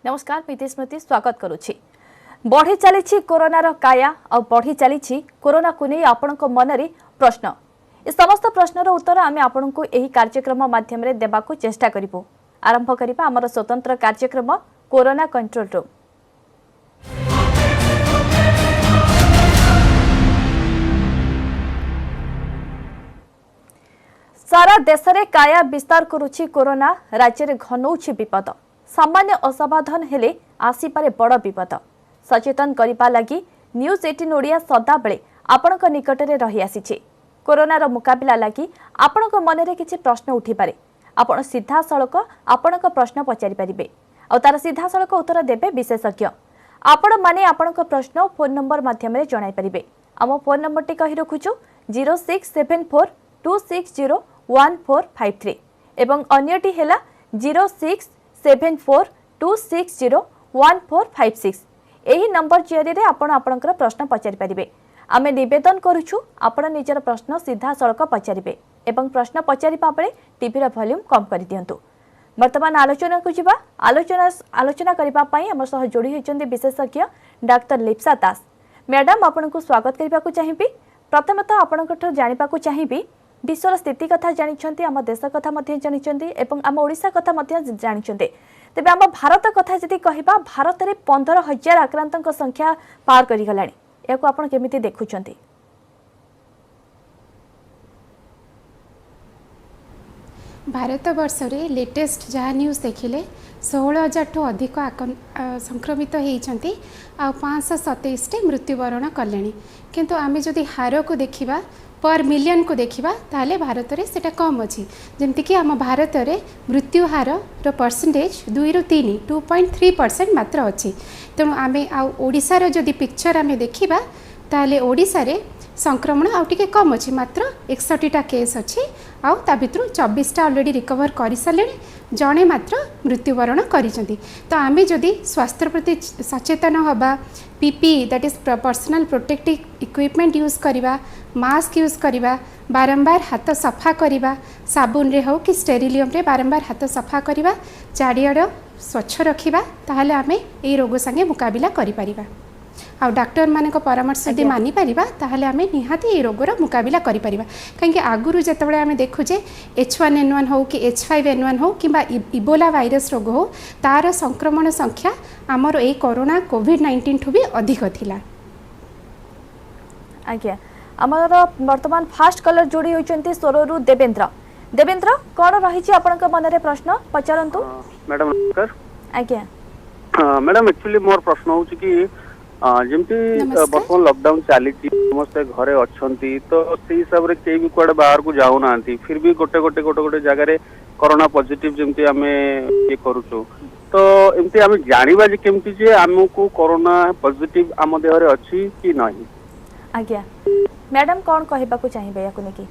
नमस्कार प्रीति स्मृति स्वागत करुछि। बढ़ी चली कोरोनार काया और बढ़ी चली कोरोना को नहीं आपण मनरे प्रश्न ए समस्त प्रश्नर उत्तर आम आपण को यही कार्यक्रम माध्यम देवा चेष्टा करूँ। आरंभ करबा आमर स्वतंत्र कार्यक्रम कोरोना कंट्रोल रूम। सारा देश में काया विस्तार करुछि कोरोना। राज्य में घनौछि विपद। सामान्य असावधान हेले आसीपारे बड़ विपद। सचेतन करने लगी न्यूज 18 ओडिया सदा बेले आपणक निकटरे रही आसीछि। कोरोनार मुकाबिला लगी आपणक मनरे किछि प्रश्न उठी पारे। आपण सीधा सड़क आपणक प्रश्न पचारि परिबे और तार सीधा सड़क उत्तर देबे विशेषज्ञ। आपण माने आपणक प्रश्न फोन नंबर माध्यम जणाई परिबे। आम फोन नंबर टी कहि रखुछु 0674260143 एवं अन्यटी हेला 0674260146 एही नंबर जरिए आपण आपणकर प्रश्न पचारि परिबे। आमे निवेदन करूछु आपण निजर प्रश्न सीधा सड़क पचारिबे एवं प्रश्न पचारिबा बेले टीवी रा वॉल्यूम कम कर दियंतु। वर्तमान आलोचना को जिबा। आलोचना करबा पई हमर सह जोड़ी होइचंदी विशेषज्ञ डाक्टर लिप्सा दास। मैडम आपण को स्वागत करबा को चाहिबी। प्रथमतः आपणकठ जानिबा को चाहिबी विश्वर स्थिति कथा जानिछंती, आम देश कथा मध्य जानिछंती एवं आम ओडिशा कथा मध्य जानिछंती। तेबे आम भारत कथा जदि कहिबा भारत रे 15,000 आक्रांतक संख्या पार करि गलानी। याको आपण केमिति देखुछंती? भारत वर्ष रे लेटेस्ट जहाँ न्यूज देखिले 16,000 ठू अधिक संक्रमित होती आ 527 मृत्युवरण कले। किंतु आमे जदि हार को देखिबा पर मिलियन को देखिबा ताले भारत रे सेटा कम अच्छी। जमती कि आम भारत रे मृत्यु हार रो परसेंटेज 2 ରୁ 3 2.3% मात्र अच्छी। तेणु आमे ओडिशा रो जदि पिक्चर आमे देखिबा ताले ओडिशा रे संक्रमण आउ टिके कम अच्छी। मात्र 61टा केस अच्छी आउ ता भितरु 24टा ऑलरेडी रिकवर कर सारे, जड़े मात्र मृत्युवरण करिसेंती। तो आमे जदि स्वास्थ्य प्रति सचेतन हबा, PP that is personal protective equipment use करवा, मास्क यूज करवा, बारंबार हाथ सफा करवा, साबुन रे हो कि स्टेरिलियम रे बारंबार हाथ सफा करवा, चारिआड स्वच्छ रखिबा, ताहले आमे ए रोग संगे मुकाबिला करि परिबा। आ डाक्टर मान परामर्श यदि मानि परिबा ताहले आमे निहाती ए रोगर मुकाबिला करि परिबा। कहीं आगुरु जेतबेले आमे देखुजे H1N1 हो कि H5N1 हो कि इबोला वायरस रोग हो, तार संक्रमण संख्या आमर ए कोरोना कोविड-19 ठू भी अधिक थिला। आज्ञा आमर वर्तमान फास्ट कलर जोड़ी होइचंती सोररु देवेंद्र। देवेंद्र कोन रही छि आपनक मनरे प्रश्न पचारंतु? मैडम नमस्कार। आज्ञा मैडम एक्चुअली मोर प्रश्न होछि कि जमती बर्तमान लॉकडाउन चली समस्त घरे अच्छी, तो से हिसाब से कई भी कुआडे बाहर को जाऊ ना, फिर भी गोटे गोटे गोटे गोटे जगह कोरोना पॉजिटिव जमती आम ये करूचु, तो एमती आम जानिबा जे केमती जे हमको कोरोना पॉजिटिव आम देह रे अच्छी कि नहीं? आज्ञा मैडम कौन कहबा को चाहिबे याको नेकी?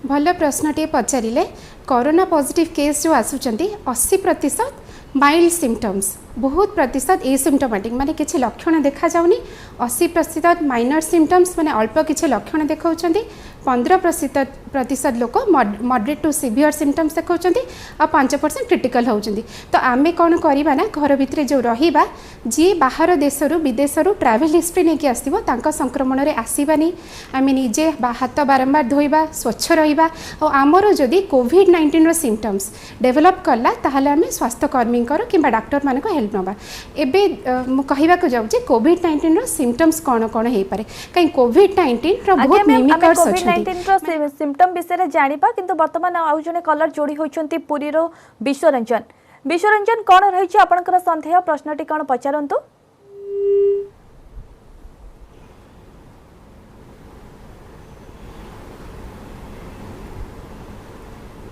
भल प्रश्न टे पचारिले। कोरोना पॉजिटिव केस जो आसुचंती 80% माइल्ड सिम्पटम्स, बहुत प्रतिशत एसिम्टोमेटिक माने किसी लक्षण देखा जाउनी। 80% माइनर सिम्पटम्स माने अल्प किसी लक्षण देखाउछंती। 15% लोक मॉडरेट टू सिवियर सिम्पटम्स देखाउछंती आ 5% क्रिटिकल होउछंती। तो आमे कोन करिबा ना, घर भितरे जो रहिबा, जी बाहर देशरू विदेशरू ट्रैवल हिस्ट्री नेकी आसीबो तांका संक्रमण रे आसीबानी। आमे निजे हाथ बारंबार धोइबा, स्वच्छ रहिबा। और आमर जदि कोविड-19 रो सिम्पटम्स डेवलप करला ताहले आमे स्वास्थ्य कर्मी किंबा डॉक्टर मान को हेल्प नबा। एबे मु कहिबा को जाउ जे कोविड-19 रो सिम्पटम्स कोन कोन हे पारे, कहीं कोविड-19 रो बहुत मिमिकर्स अछि। कोविड-19 रो सिम्पटम विषय जानिबा, किंतु वर्तमान आउ जने कलर जोड़ी होइचंती पुरी रो विश्वरंजन। विश्वरंजन कोन रही छि आपनकर संदेह? प्रश्नटी कोन पचारंतु?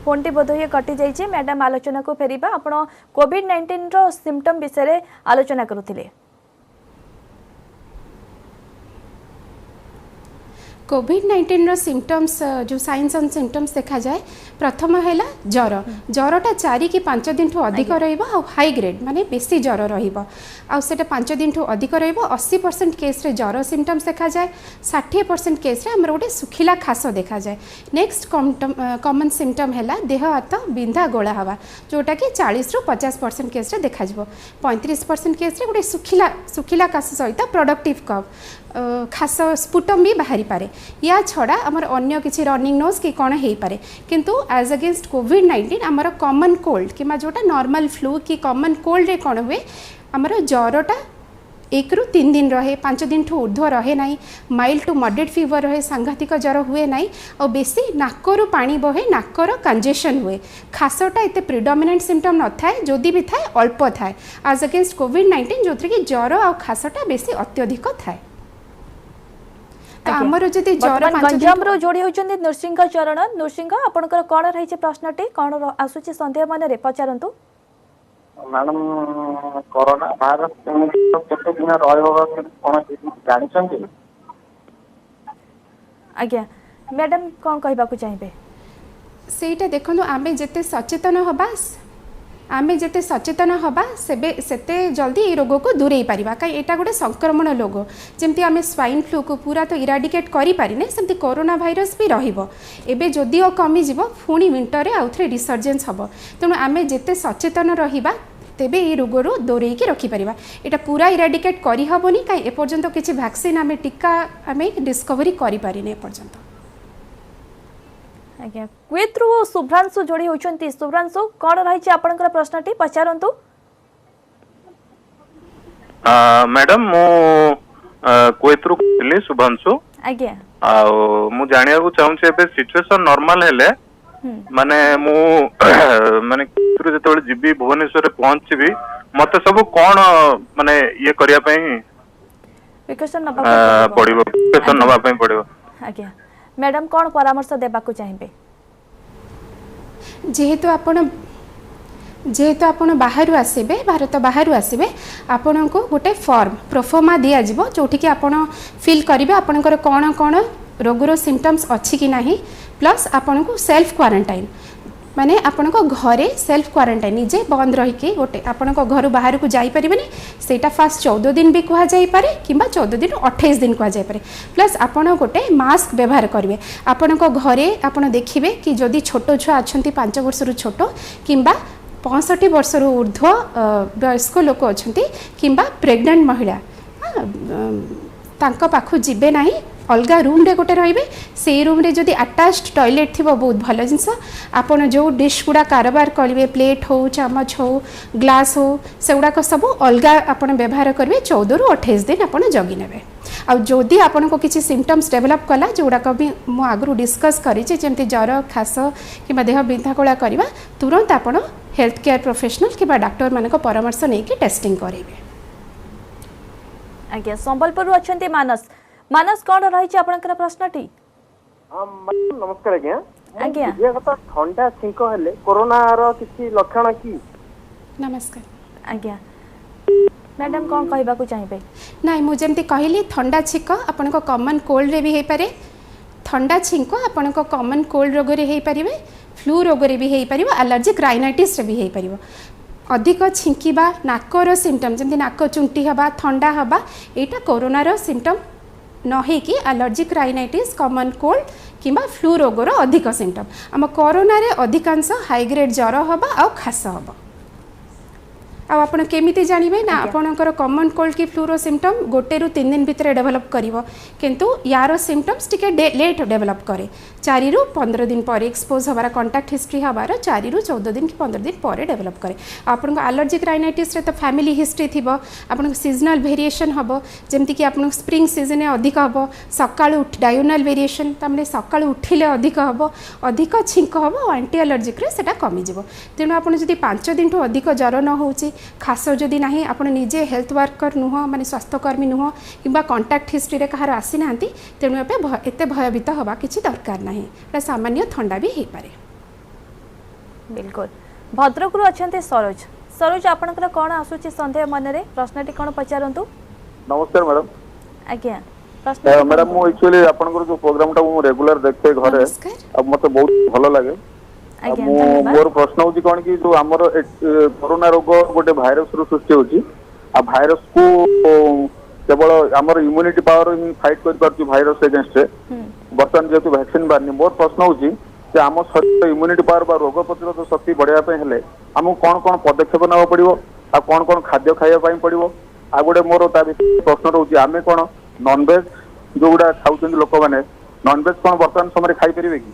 फोनटी बोधये कटि जाइए। मैडम आलोचना को फेरिबा। आपण कोविड-19 रो सिम्पटम विषय आलोचना करुथिले। कोविड-19 सिम्पटम्स जो साइंस एंड सिम्पटम्स देखा जाए प्रथम है ज्वर ज्वरटा 4 कि 5 दिन ठू अधिक हाई ग्रेड माने बेसी ज्वर रहा 5 दिन ठू अधिक 80% केस रे ज्वर सिम्पटम्स देखा जाए 60% केस रे हमर गोटे सुखिला खास देखा जाए नेक्स्ट कॉमन सिम्पटम है देह हाथ बिंधा गोला हवा जोटा कि 40 रु 50% केस रे देखा जिवो 35% केस रे गोटे सुखिला खास सहित प्रोडक्टिव कफ खास स्पुटम भी बाहरी पारे या छड़ा आमर अन्य किसी रनिंग नोज कि कौन हो पारे किंतु एज अगेंस्ट कोविड-19 आमर कॉमन कोल्ड कि जोटा नॉर्मल फ्लू कि कॉमन कोल्ड रे कौन हुए आमर ज्वरटा 1 रु 3 दिन रहे 5 दिन ठू ऊर्ध्व रहे ना माइल्ड टू मॉडरेट फीवर रहे सांघातिक ज्वर हुए ना और बेसी नाकरू पानी बहे नाकर कंजेशन हुए खासटा एत प्रिडोमिनेंट सिम्पटम न थाए जदि भी थाए अल्प थाए एज अगेंस्ट कोविड-19 जो कि ज्वर आ खासटा बेसी अत्यधिक थाए तो आमर जदि ज्वर गंजाम रो जोड़ी होचंदी नृसिंह चरण नृसिंह आपनकर कोन रहिছে प्रश्नटी कोन आसुची संदेह मन रे पचारंतु मैडम कोरोना वायरस केते दिन रहबो कोन जानि छथि आज्ञा मैडम कोन कहबा को चाहिबे सेटा देखनु आमे जते सचेतन हबा आमे जते सचेतन हबा सेते जल्दी ए रोग को दूरे पारिबा काई एटा गोटे संक्रमण रोग जेमती आमे स्वाइन फ्लू को पूरा तो इराडिकेट करि पारिने सेमती कोरोना वायरस भी रहिबो एबे जदि ओ कमी जिवो फुणी विंटर रे आउथरे रिसर्जेंस हबो तेणु आमे जते सचेतन रहिबा तेबे ए रोग रो दूरे के रखि पारिबा एटा पूरा इराडिकेट करि हबोनी काई ए पर्यंत किछि वैक्सीन आमे टीका आमे डिस्कवरी करि पारिने ए पर्यंत आज्ञा क्वेत्रु शुभ्रांशु जोड़ी होचंती शुभ्रांशु कोन रहिছে आपनकर प्रश्नटी पचारंतु मैडम मु क्वेत्रु कहली शुभ्रांशु आज्ञा आ मु जानिया को चाहूँ एबे सिचुएशन नॉर्मल हेले माने मु माने क्वेत्रु जते बेले जीबी भुवनेश्वर रे पहुंचबी मते सब कोन माने ये करिया पई प्रिकॉशन पड़िबो प्रिकॉशन नबा पई पड़िबो आज्ञा मैडम कौन परामर्श देबा को चाहिए जेहेतु आपण बाहर आसबे भारत बाहर आसबे आपण को गोटे फॉर्म प्रोफोमा दिया जिवो जोठी कि आपण फिल करिवे आपनकर कोन कोन रोगर सिम्पटम्स अछि कि नाही प्लस आपण को सेल्फ क्वारंटाइन माने आपण को घरे सेल्फ क्वारंटाइन निजे बंद रही के गोटे आपण को घर बाहर को जाई परिबेनी सेटा फास्ट 14 दिन भी कुहा जाई पारे किबा 14 दिन 28 दिन कुहा जाई पारे प्लस आपण गोटे मास्क व्यवहार करिवे आपण को घरे आपण देखिबे कि जदि छोटो छुआ अछंती 5 वर्ष रु छोटो किबा 65 वर्ष रु ऊर्ध्व वयस्क लोक अछंती किबा प्रेग्नेंट महिला तांको पाखु जिबे नाही अलग रूम रे गोटे रहिबे से रूम रे जदि अटैच्ड टॉयलेट थिबो बहुत भलो जिंस आपण जो डिश गुडा कारबार करिवे प्लेट हो चम्मच हो ग्लास हो सेगुडा को सब अलग आपण व्यवहार करिवे 14 रु 28 दिन आपण जगी नेबे आ जदि आपण को किछि सिम्पटम्स डेवलप कला जोडा को भी मु आगरु डिस्कस करि जे जेमति ज्वर खास किबा देह बिंधा कोला करिवा तुरंत आपण हेल्थ केयर प्रोफेशनल किबा डॉक्टर माने को परामर्श नै कि टेस्टिंग करिवे आज्ञा संबलपुर अछंती मानस मानस कौन रही आपनकर प्रश्नटी नमस्कार आज्ञा आज्ञा ये कथा ठंडा छिंक हेले कोरोना रो किछि लक्षण की नमस्कार आज्ञा मैडम कौन कहबा को चाहिए नाई मु जेमती कहली ठंडा छिंक आपण को कॉमन कोल्ड रे भी हे पारे ठंडा छिंक आपण को कॉमन कोल्ड रोग रे हे परिबे फ्लू रोग रे भी हे परिबो एलर्जिक राइनाइटिस रे भी हे परिबो अधिक छिंकिबा नाकर सिम्पटम जमती नाक चुंटी हबा ठंडा हबा एटा कोरोना रो सिम्पटम न हे कि एलर्जिक राइनाइटिस कॉमन कोल्ड किंबा फ्लू रोगर अधिक सिम्पटम आम कोरोना रे अधिकांश हाई ग्रेड ज्वर हबा आ खास हबा आपण केमिति जानिबे ना आपणकर कॉमन कोल्ड की फ्लू रो सिम्पटम गोटे रु 3 दिन भितर डेवलप करिवो किंतु यार सिम्पटम्स टिके लेट डेवलप करे 4 रु 15 दिन पर एक्सपोज हबार कांटेक्ट हिस्ट्री हबार 4 रु 14 दिन कि 15 दिन पर डेवलप करे आपन एलर्जिक राइनाइटिस रे तो फैमिली हिस्ट्री थिबो आपन सीजनल वेरिएशन हबो जेमति कि आपन स्प्रिंग सीजन में अधिक हबो सकाळु डायगोनल वेरिएशन तमने सकाळु उठिले अधिक हबो अधिक छिंक हबो एंटी एलर्जिक रे सेटा कमी जिवो तेनु आपन जदि 5 दिन ठो अधिक ज्वर न होउची खास जदि नाही आपण निजे हेल्थ वर्कर नुह माने स्वास्थ्यकर्मी नुह किंबा कांटेक्ट हिस्ट्री रे कहार आसी नांती तेनु एते भयभीत हवा किछि दरकार नाही एटा सामान्य ठंडा भी हे पारे बिल्कुल भद्रक रु अछंते सरोज सरोज आपनकर कोन आसुची संदेह मन रे प्रश्नटी कोन पचारंतु नमस्कार मैडम आज्ञा प्रश्न मैडम मु एक्चुअली आपनकर जो प्रोग्राम टा मु रेगुलर देखते घरे नमस्कार। अब मते बहुत भलो लागे आज्ञा मु धन्यवाद मोर प्रश्न होची कोन कि जो हमर कोरोना रोग गोटे भाइरस रु सृष्टि होची आ भाइरस को केवल हमर इम्यूनिटी पावर ही फाइट कर पारची भाइरस अगेंस्ट रे बर्तन जेतु वैक्सीन बारनी मोर प्रश्न होची जे हम शरीर इम्यूनिटी पावर बा रोग प्रतिरोध शक्ति बढ़िया पे हेले हमु कोन कोन पदक्षेप नवा पड़िबो आ कोन कोन खाद्य खाइया पई पड़िबो आ गोटे मोर ता प्रश्न रहउची आमे कोन नॉन वेज जो गुडा खाउछन लोक माने नॉन वेज कोन वर्तमान समय खाई परिबे कि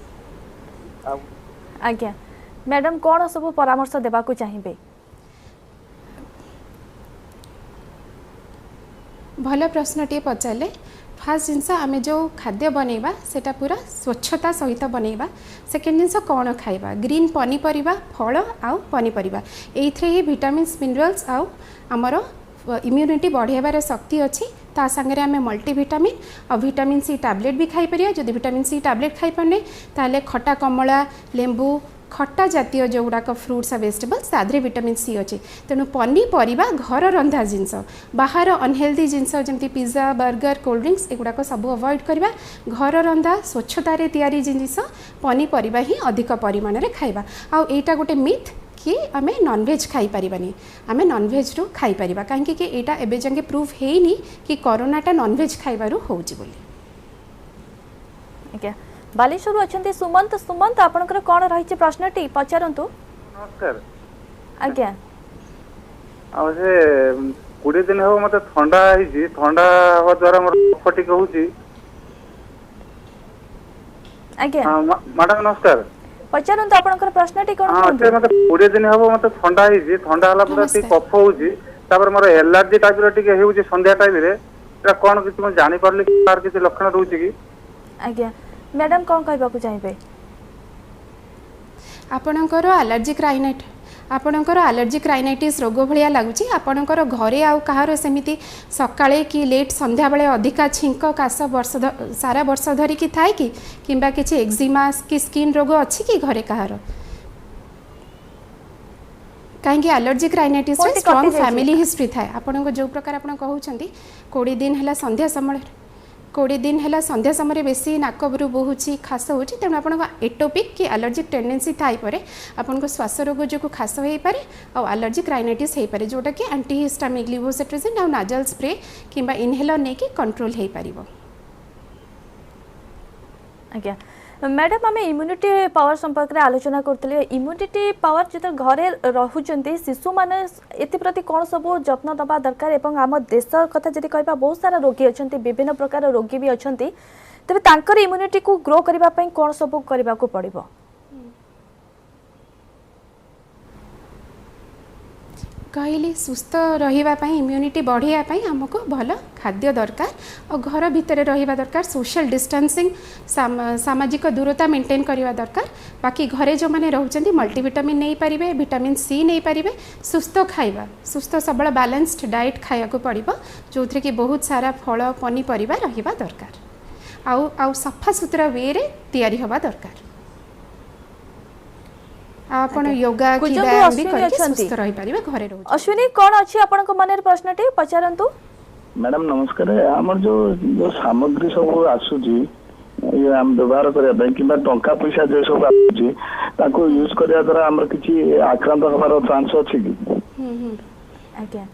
आज्ञा मैडम कौन सब परामर्श देवा को चाहिए भल प्रश्नटे पचारे फास्ट जिनस आम जो खाद्य बनैबा सेटा पूरा स्वच्छता सहित बनैबा सेकेंड जिनस कौन खाइबा ग्रीन पनीपरिबा फल आउ पनीपरिबा एइथरे ही विटामिन्स मिनरल्स आउ आमर इम्यूनिटी बढ़ाइबार शक्ति अच्छी ता संगे आम मल्टीविटामिन और विटामिन सी टैबलेट भी खाई परिया जदि विटामिन सी टैबलेट खाई पारने ताले खट्टा कमला लेंबू खट्टा जातीय जो गुड़ाक फ्रुट्स आ वेजिटेबल्स तादरे विटामिन सी अच्छी तेणु पनीपरिबा घर रंधा जिनस बाहर अनहेल्दी जिनस जमती पिज्जा बर्गर कोल्ड ड्रिंक्स एगुड़ाक सब अवॉइड करवा घर रंधा स्वच्छतार तैयारी जिनिस पनीपरिबा ही अधिक परिमाण में खाइबा आउ एटा गोटे मिथ कि आम नॉनवेज खाई पारिबानी आम नॉनवेज रू खाई पारिबा काहेकि कि एटा एबे जंगे प्रूफ हेइनी कि कोरोनाटा नॉनवेज खाइबारू होउची बोली आज्ञा बालेश्वर अच्छा सुमंत सुमंत आपनकर कौन रही प्रश्नटी पचारतु नमस्कार आज्ञा आ से 20 दिन हो मते ठंडा हिजी ठंडा हो द्वारा मोर फटिक होउची आज्ञा मैडम नमस्कार पचारतु आपनकर प्रश्नटी कौन हाँ से मते 20 दिन हो मते ठंडा हिजी ठंडा हला पूरा ती नमस्कार। कफ होउची तापर मोर एलर्जी टाइप रो टिके हेउची संध्या टाइम रे एटा कोन किछ म जानि परली तार किछ लक्षण रहउची कि आज्ञा मैडम कौन कहबा को चाहिए आपणकर एलर्जिक राइनाइट आपणकर एलर्जिक राइनाइटिस रोग भाया लगुच आपणकर घरे आउ कहार सेमिति सकाळे कि लेट संध्या बेले अधिका छिंक काश वर्ष सारा वर्ष धरिकी थाए कि किंबा किछि एक्जिमा कि स्किन रोग अछि कि घरे कहार कहीं एलर्जिक राइनाइटिस कोटी स्ट्रॉन्ग कटी जाइछि। फैमिली हिस्ट्री थाए आपन जो प्रकार आप कहउछंती 20 दिन है संध्या समय 20 दिन है संध्या समय बेसी नाकबरू बहुची खास होची तेणु आपन एटोपिक कि एलर्जिक टेंडेंसी थाई परे आपन श्वास रोग जो खास हो पारे और एलर्जिक राइनाइटिस हो पारे जोटा कि एंटीहिस्टामिक लिवोसेट्रिजिन और नाजल स्प्रे किंबा इनहेलर नहीं कि कंट्रोल हो पारिबो आज्ञा मैडम आम इम्यूनिटी पावर संपर्क में आलोचना करते इम्यूनिटी पावर जो घरे रोचंती शिशु मैंने एप्रति कौन सब जत्न दबा दरकार एवं आम देश कथा जब कह बहुत सारा रोगी अच्छा विभिन्न प्रकार रोगी भी अच्छा तेज तांकर इम्यूनिटी को ग्रो करने कौन सब करने को पड़ो कहली सुस्थ रहिबा इम्यूनिटी बढ़ाई आमको भल खाद्य दरकार और घर भितर रहिबा दरकार सोशल डिस्टेंसिंग सामाजिक दूरता मेंटेन करवा दरकार बाकी घरे जो मैंने रोचंती मल्टीविटामिन नहीं पारिबे विटामिन सी नहीं पारिबे सुस्थ खाइबा सुस्थ सबल बैलेंस्ड डाइट खाया को पड़िबो जो कि बहुत सारा फल पनीपरिबा रहिबा दरकार आउ सफा सुतरा वे रे तैयारी हवा दरकार आपण योगा की व्यायाम भी करके सुस्थ रहि परिबे घरे रहउ अश्विनी कौन अच्छी आपन मन प्रश्नटी पचारतु मैडम नमस्कार आमर जो जो सामग्री सब आसुची ये हम व्यवहार करबा किबा टंका पैसा जे सब आसुची ताको यूज करया द्वारा हमर किछि आक्रांत होबार चांस अछि कि आज्ञा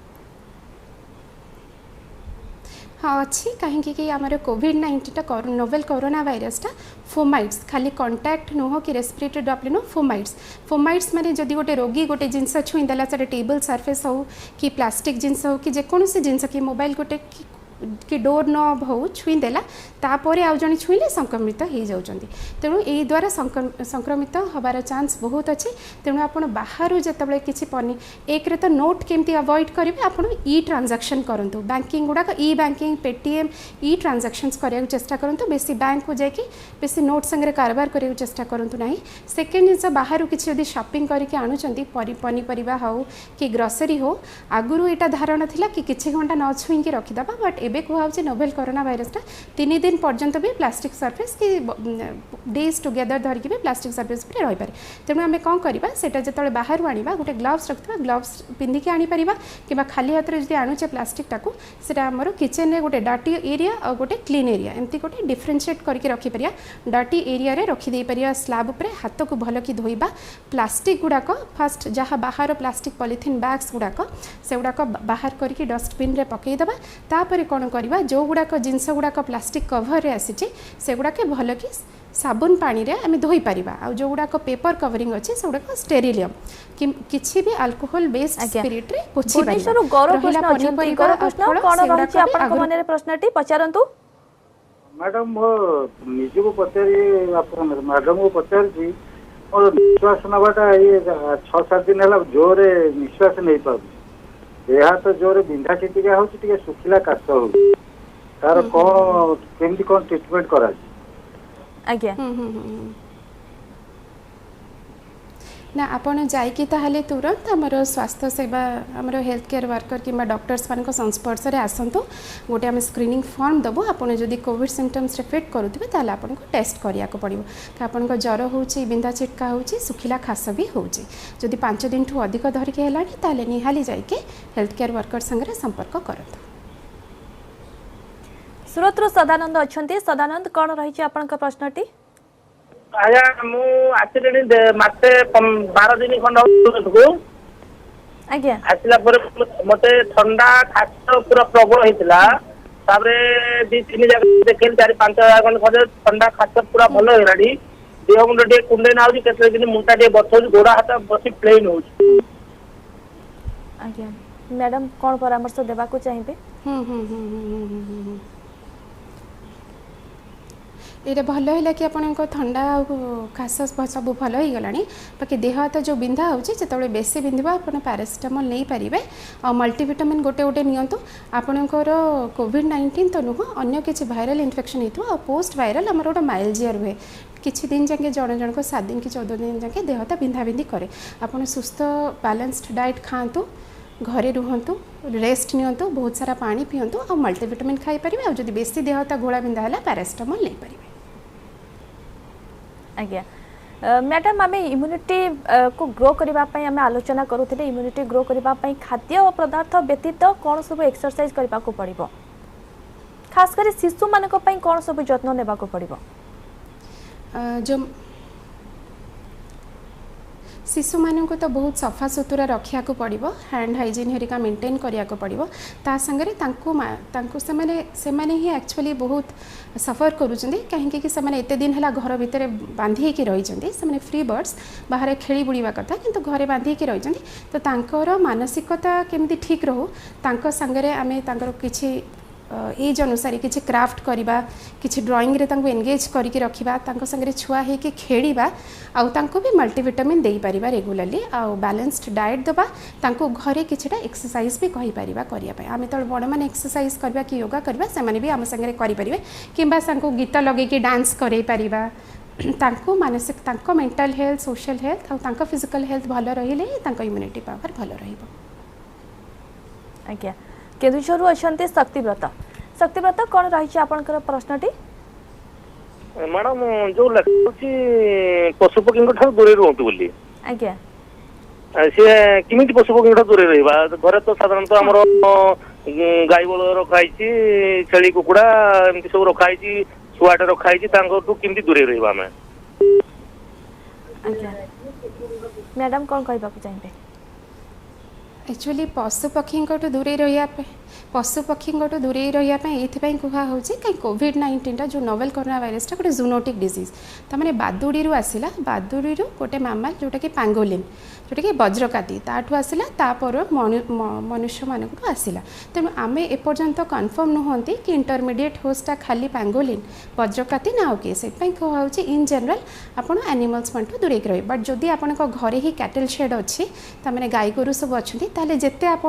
हाँ अच्छी कहीं आमर कोविड-19 नोवेल कोरोना वायरसटा फोमाइट्स खाली कंटाक्ट नुह कि रेस्पिरेटरी ड्रॉपलेट नुह फोमाइट्स माने जदि गोटे रोगी गोटे जिनस छुईदेला से टेबल सरफेस हो कि प्लास्टिक जिनस हो कि जेकोसी जिनस कि मोबाइल गोटे कि डोर नब हो छुईदेला तापर आउ जड़े छुईले संक्रमित हो जाती तेणु यही द्वारा संक्रमित हबार चांस बहुत अच्छे तेणु आप बाहर जिते किसी एक तो नोट केमती अवॉइड करेंगे आप ई ट्रांजैक्शन करूँ बैंकिंग गुड़ाक ई बैंकिंग पेटीएम ई ट्रांजैक्शंस करने चेष्टा करूँ बेसी बैंक को जाकि बेसी नोट संगे कारबार करने चेष्टा करूँ ना सेकेंड जिनस बाहर किसी जब शॉपिंग करके आणुंट पनीपरिया हो कि ग्रोसरी हो आगुरी यहाँ धारणा थिला कि किछि घंटा न छुईकी रखीदबा बट एबे कुहाउछि नोवेल कोरोना भाइरसटा 3 दिन पर्यंत भी प्लास्टिक सरफेस कि डेज टुगेदर धरिकी भी प्लास्टिक सरफेस पर रही पारे तेणु आम कौन करवा सेटा जो बाहर आनिबा गोटे ग्लव्स रखिबा ग्लव्स पिंधिकी आनी परिबा कि खाली हाथ में जब आणुचे प्लास्टिक टाकू सेटा हमर किचन रे गोटे डाटी एरिया और गोटे क्लीन एरिया एमती गोटे डिफरेंशिएट करके रखी परिया डाटी एरिया रे रखी दे परिया स्लैब ऊपर हाथ को भल की धोइबा प्लास्टिक गुड़ाक फास्ट जहाँ बाहर प्लास्टिक पॉलिथीन बैग्स गुड़ाक से गुड़ाक बाहर करके डस्टबिन रे पकईदबा तापर कौन करवा जो गुड़ाक जिनस गुड़ाक प्लास्टिक कवर रे आसी से गुड़ाके भल कि साबुन पानी रे आमे धोई परिबा आ जो गुड़ाक पेपर कवरिंग अच्छे से गुड़ाक स्टेरिलियम किछि भी अल्कोहल बेस्ड स्पिरिट रे पोछि परिबा भुवनेश्वर गौरव कृष्ण अछंती गौरव कृष्ण कोन रहिछि आपन को मने प्रश्नटी पचारंतु मैडम मो निजी को पचारि आपन मैडम को पचारि मोर निश्वास नबाटा ये 6-7 दिन है जोरे निश्वास नहीं पाऊँ यह तो जोरे बिंधा छिटिका हो सुखिला काश हो तार कौन केमती कौन ट्रीटमेंट करा आज्ञा ना आपण जाइकी ताहले तुरंत आमर स्वास्थ्य सेवा आमर हेल्थ केयर वर्कर कि डॉक्टर्स मान संस्पर्श में आसतु गोटे आम स्क्रीनिंग फॉर्म दबु आपन जदि कोविड सिम्पटम्स फिट करुवे ताले आपन को टेस्ट करिया को पड़िबो कि आपन को ज्वर होउची बिंदा चिटका होउची सुखिला खास भी होउची जदि 5 दिन ठू अधिक धरिके हेलानी ताले निहाली जाइके हेल्थ केयर वर्कर संगे संपर्क करतु सुरत रो सदानंद अछंती सदानंद कोन रहिछि आपन का प्रश्नटी आया मु आसिलेनी माते 12 दिन खंड को आज्ञा आसिला पर मते ठंडा खास पूरा प्रबल होइतिला ताबरे 2-3 जगह देखल 4-5 खंड खजे ठंडा खास पूरा भलो हेलाडी देह मुंड डे कुंडे नाउजी केतले दिन मुंटा डे बथौ गोड़ा हाथ बसी प्लेन होउची आज्ञा मैडम कोन परामर्श देबा को चाहिबे ये भल है कि आपण ठंडा खास सब भल हो गला बाकी देह हाथ जो बिंधा होते बेसी बिंधा आप पैरासिटामोल नहीं पारे आ मल्टीविटामिन गोटे गोटे नियंतु आपणकर कोविड-19 तो नुह अन्य किसी भाइराल इन्फेक्शन होता पोस्ट भाइराल आम गोटे माइल्जियर हुए किछि दिन जाके जन को 7 दिन कि 14 दिन जाके देह हाथ बिंधा बिंधी करे आपन सुस्थ बैलेंस्ड डाइट खातु घरे रुहतु रेस्ट नियंतु बहुत सारा पानी पियंतु और मल्टीविटामिन खाई पारे और जब बेसी देह हाथ घोड़ा बिंधा है पैरासिटामोल नहीं पारे आज्ञा मैडम आम इम्यूनिटी को ग्रो करने आम आलोचना करूँ इम्यूनिटी ग्रो करने खाद्य और पदार्थ व्यतीत कौन सब एक्सरसाइज करने को पड़ो खास कर शिशु मान कौन सब जत्न नेबा को पड़ो जो शिशु मानक तो बहुत सफा सुतुरा रखा पड़ो हैंड हाइजीन हेरिका मेंटेन करिया को पड़ो ता संगरे तांको से माने ही एक्चुअली बहुत सफर करुँच कहीं से एत दिन है घर भितर बांधी रही से फ्री बर्ड्स बाहर खेली बुड़वा कथा किंतु घरे बांधी रही तो तांकर मानसिकता केमती ठीक रहू तांको संगरे आमे तांकर किछि एज अनुसार किसी क्राफ्ट करवा किसी ड्राइंग रे तांको एंगेज करके रखा तांको संगरे छुआ है कि खेलिबा आउ तांको भी मल्टीविटामिन दे पारिबा रेगुलरली आउ बैलेंस्ड डाइट दबा तांको घरे किछटा एक्सरसाइज भी कहि पारिबा करिया पय आमे तो बड़ माने एक्सरसाइज करबा कि योगा करबा से माने भी आम संगरे करि परिबे किंबा तांको गीत लगे कि डांस करे पारिबा तांको मानसिक तांको मेंटल हेल्थ सोशल हेल्थ आउ तांको फिजिकल हेल्थ भलो रहिले तांको इम्यूनिटी पावर भलो रहइबो आज्ञा केदुझरु अछंती शक्तिव्रत कौन रही आपनकर प्रश्नटी मैडम जो लखुची पशु पक्षी ठार दूरे रुहतु बोली आज्ञा सी किमिति पशु पक्षी ठार दूरे रहिबा घरे तो साधारणतः हमर गाई बल रखाई छेली कुकुड़ा एमती सब रखाई छुआटे रखाई तांको किमिति दूरे रहिबा हमें आज्ञा मैडम कौन कहबा को चाहिबे एक्चुअली पशु पक्षी दूरे रही पशु पक्षी दूरे रही ये कहुँ कहीं कोविड-19 जो नोवेल कोरोना भाइरसटा गोटे जूनोटिक डिजीज तमाने बादुड़ी आसला बादुड़ी गोटे मामाल जोटा कि पांगोलिन जोटा कि वज्रकाती ताठू आसला तापर मनुष्य मानक आसला तेणु आम एपर्यंत कन्फर्म नुहति कि इंटरमीडिएट होस्टा खाली पांगोलिन वज्रकाती ना ओके से कहूँ इन जनरल आपड़ एनिमल्स मान दूरे रही बट जदि आपण घरे ही कैटल शेड अच्छी तमें गाई गोरु सब अच्छा ताले जिते आप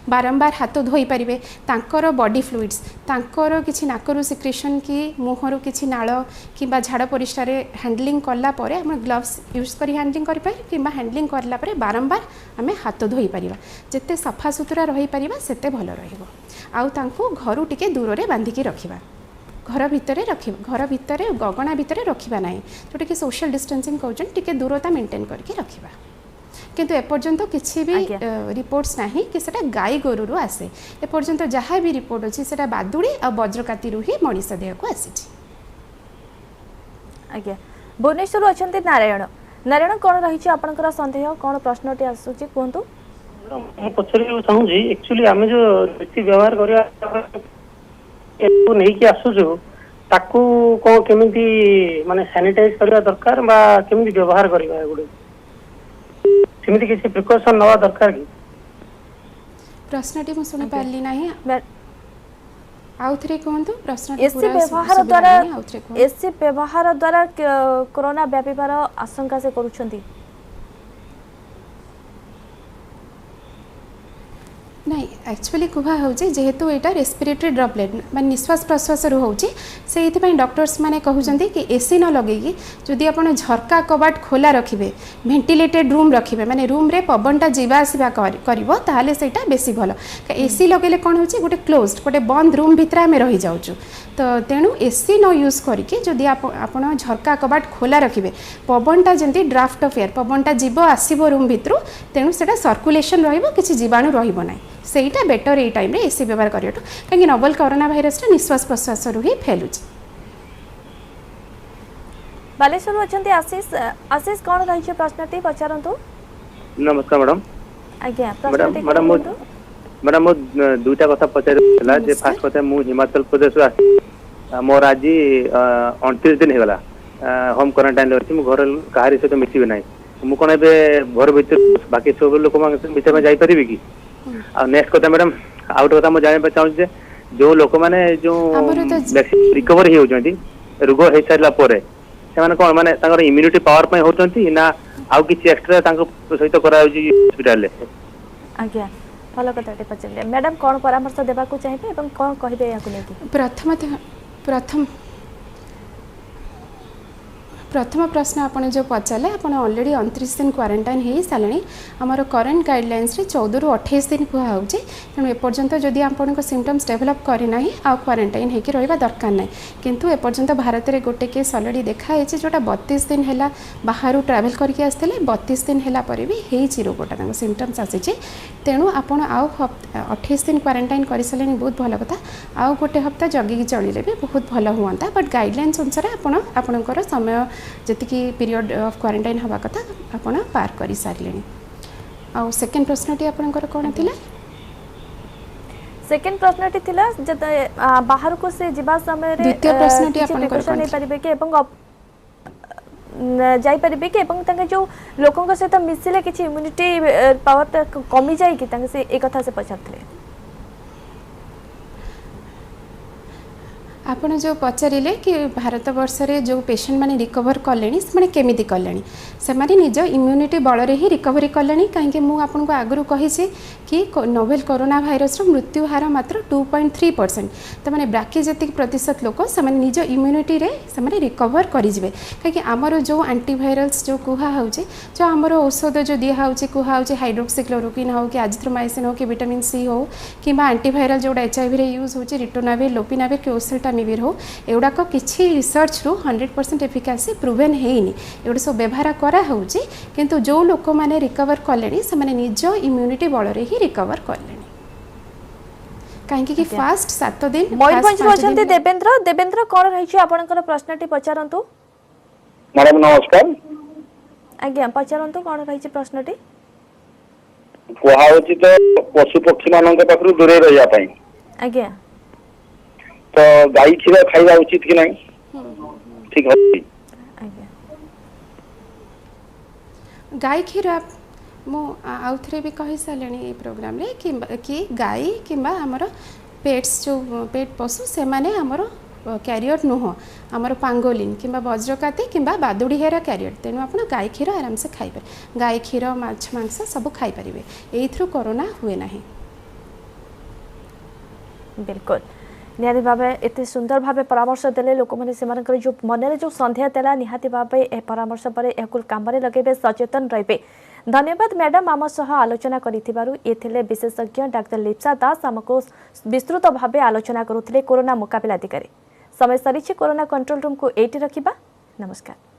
बारंबार हाथ धोई पारे पारिबे तांकर बॉडी फ्लुइड्स तांकर किछि नाकरू सिक्रेशन की मुहरु किछि नाळ किबा झाड़ परिस्रा रे हैंडलिंग कला परे हम ग्लव्स यूज करी हैंडलिंग करि पारि किबा हैंडलिंग करला परे बारंबार आमे हाथ धोई परिबा जेते सफा सुतरा रही परिबा सेते भलो रहिबो आउ तांको घरु टिके दूर रे बांधी के रखिबा घर भितर रखिबा घर भितर गगणा भितर रखिबा नाही जोटा कि सोशल डिस्टेंसिंग कहउछन टिके दूरता मेंटेन करके रखिबा किंतु एपर्यंत किसी भी रिपोर्ट्स नहीं कि सेटा गाई गोरु आसे एपर्यंत जहाँ भी रिपोर्ट अच्छी सेटा बादुड़ी आ वज्रकाती ही मनीष देह को आसी आज्ञा भुवनेश्वर अच्छा नारायण नारायण कौन रही आपंकर सन्देह कौन प्रश्नटी आसूची कहतु पचार चाहूँगी एक्चुअली आम जो नीति व्यवहार नहीं कि आसुचु ताकू कौन केमिति माने सैनिटाइज करबा दरकार बा केमिति व्यवहार करबा गुडे सेमिति किसी प्रिकॉशन नवा दरकार कि प्रश्नटी मु सुनि पारली नाही आउ थरे कहंतु प्रश्नटी एसी व्यवहार द्वारा एसी व्यवहार द्वारा कोरोना व्यापीबार आशंका से करूछंती नहीं एक्चुअली कुहा होची जेहेतु एटा रेस्पिरेटरी ड्रॉपलेट माने निश्वास प्रश्वास रु होची सेइथि डॉक्टर्स माने कहउचंती कि एसी न लगेगी जदि आपण झरका कबाट खोला रखिबे वेंटिलेटेड रूम रखिबे माने रूम रे पवनटा जीवा आसीबा करिवो ताहाले सेटा बेसी भलो एसी लगेले कोन होची गोटे क्लोज्ड गोटे बंद रूम भितर आमे रहि जाउचु तो तेणु एसी न यूज करके जदि आपण झरका कबाट खोला रखिबे पवनटा जेंती ड्राफ्ट ऑफ एयर पवनटा जीव आसीबो रूम भितरु तेणु सेटा सर्कुलेशन रहिबो किछि जीवाणु रहिबो नै सेटा बेटर ए टाइम रे एसी व्यवहार करियटो काहे नोवेल कोरोना भाइरस रे निश्वास प्रश्वास रु ही फैलुची बालेश्वर अछंती आशीष आशीष कोन रही छै प्रश्नटी पचारंतु नमस्कार मैडम आज्ञा मैडम मैडम मो दुईटा कथा पचारला जे फास्ट कथा मु हिमाचल प्रदेश आसी मोर आज 29 दिन हेगला होम क्वारंटाइन अछि मु घर काहारी सहित मिसिबे नै मु कोन एबे घर भीतर बाकी सब लोक भीतर में जाई परिबे कि आ नेक्स्ट कथा मैडम आउट कथा मु जाने चाहू जे जो लोक माने जो रिकवर ही होजंती रोग हे सारला परे से माने कोन माने तांकर इम्यूनिटी पावर पय होचंती ना आउ किछि एक्स्ट्रा तांको सहित करा होजी हॉस्पिटल ले आज्ञा भलो कथाटे पचले मैडम कौन परामर्श देबा को चाहिए एवं कौन कहिबे या को लेके प्रथम प्रश्न आपने जो पचारे आपने ऑलरेडी 29 दिन क्वारंटाइन हो सारे आमर करेन्ट गाइडलाइंस रे 14 रु 28 दिन कहूँ तेणु एपर्यंत जदि आपण सिम्पटम्स डेभलप करना आ क्वारंटाइन होकर रहा दरकार ना किंतु एपर्यंत भारत में गोटे केस ऑलरेडी देखाई जोटा 32 दिन है बाहर ट्रावेल करके आसते 32 दिन है भी रोगटा सिम्पटम्स आसी तेणु आपड़ आउ 28 दिन क्वारंटाइन कर सारे बहुत भल कथा आउ गोटे हप्ता जगिकी चलिए भी बहुत भल हुआ बट गाइडलाइंस अनुसार आपणकर समय जतिकी पीरियड ऑफ क्वारंटाइन हवा कथा आपण पार कर सारे आ सेकेंड प्रश्नटी आपणकर कौन थिला सेकेंड प्रश्नटी थिला जते बाहर को से जीवा समय रे द्वितीय प्रश्नटी आपणकर कौन परिबे के एवं जाई परिबे के एवं तंगे जो लोकन को सहित मिसिले किछि इम्यूनिटी पावर कमी जाय कि तंगे से एक कथा से पछारथले आपण जो पचारे कि भारत वर्ष रे जो पेशेंट माने रिकवर कले से केमिति कले से निज इम्यूनिटी बल ही रिकवरी कले कहीं मुझे आपन को आगु कही कि नोवेल कोरोना भाइरस मृत्यु हार मात्र 2.3% तो मैंने बाकी जी प्रतिशत लोक से निज इम्यूनिटी रे से रिकवर करेंगे कहीं आमर जो एंटीभाइरल्स जो कहूँ जो आमर औषध जो दिखाई कहूँ हाइड्रोक्सीक्लोरोक्विन हो कि एजिथ्रोमाइसिन हो कि विटामिन सी हो कि एंटीभाइरल जोड़ा HIV रे यूज हो रिटोनाविर लोपिनाविर कि ओसेल्टामिविर हो एगुड़ाक किसी रिसर्च रु 100% एफिकासी प्रूवेन होनी एगुड़ा सब व्यवहार कराऊँ किंतु जो लोक मैंने रिकवर कले से निज इम्यूनिटी बल ही रिकवर कले कहीं फास्ट 7 दिन मयूरभंज देवेंद्र देवेंद्र कौन रही आपनकर प्रश्नटी पचारंतु मैडम नमस्कार आज्ञा पचारंतु कौन रही प्रश्नटी कहुची तो पशु पक्षी मान पाखु दूरे रही आज्ञा तो गाई क्षीर खाଇବା उचित कि नहीं ठीक है गाई क्षीर आउ थे भी कही सारे ये प्रोग्राम रे कि गाई किंबा आमर पेट्स जो पेट पशु से माने आमर क्यारियर नुह आमर पांगोलिन किंबा वज्रकाती किंबा बादुड़ी हेरा क्यारियर तेणु आप गाई क्षीर आराम से खाइपर गाई क्षीर माछ मांस सब खाई पारे एथ्रु कोरोना हुए ना बिल्कुल निहाती भाव एत सुंदर भाव परामर्श देले लोक मैंने से जो मन जो सन्देह देला निहाती भाव ए परामर्श पर यह काम लगे सचेतन रे धन्यवाद मैडम आम सह आलोचना करिथिबारु ए थिले विशेषज्ञ डाक्टर लिप्सा दास आमको विस्तृत भाव आलोचना करुथिले कोरोना मुकाबिला दिगरे समय सरी कोरोना कंट्रोल रूम को एटी रखिबा नमस्कार।